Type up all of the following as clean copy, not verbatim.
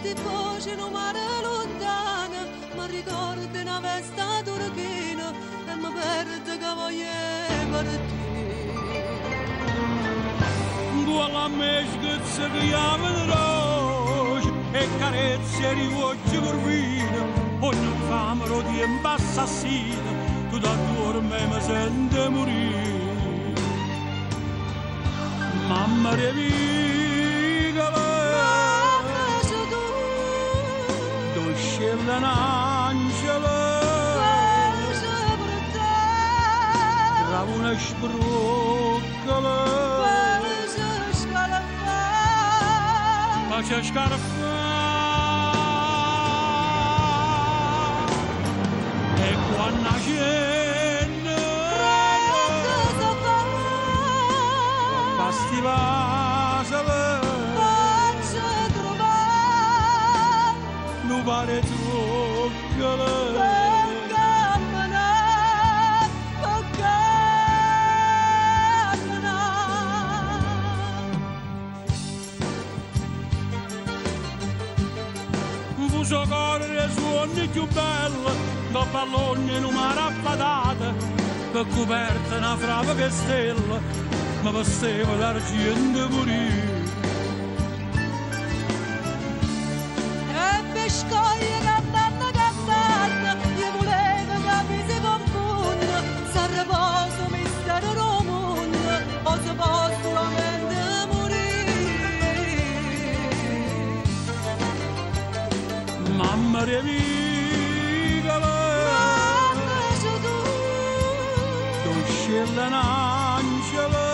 si voce in un mare lontano, mi ricorda una festa turchina e mi perde che voglio partire. Quella mesca che chiamano roce e carezze rivolge corvina, ogni camera di assassina, tu da dorme mi sente morire. Mamma reviga tu scella un'angela tra una sbruccala faccia scaraffa e quando scende basti vasale non pare truccala fuso corre suoni più bello da pallone in una raffadata per coperta una frava che stella ma vesteva d'argento pure e per scogliere cantando io volevo che mi si confonda se riposo mistero del mondo o se posso solamente morire. mamma revigala tu scella un'angela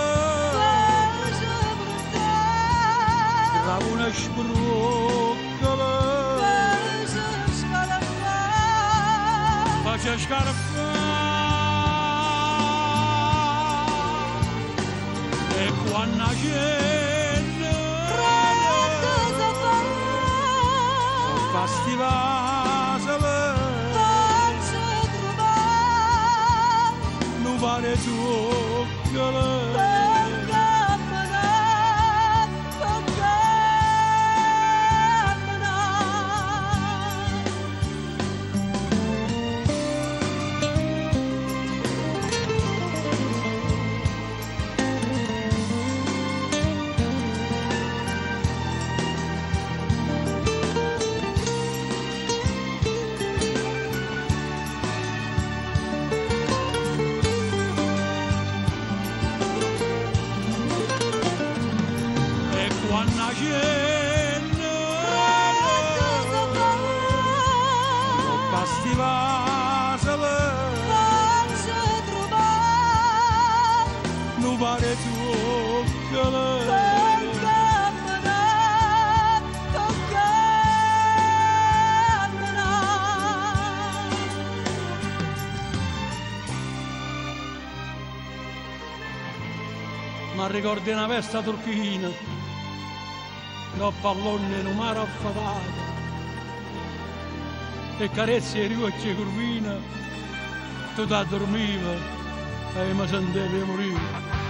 tra una sbruccala faccia scaraffa e quando scende basti vasale non pare truccala quando scende basti vasale non pare truccala ma ricordi una festa turchina da pallone in un mare affatato e carezze e riocce curvina tu da dormiva e mi sentevi morire.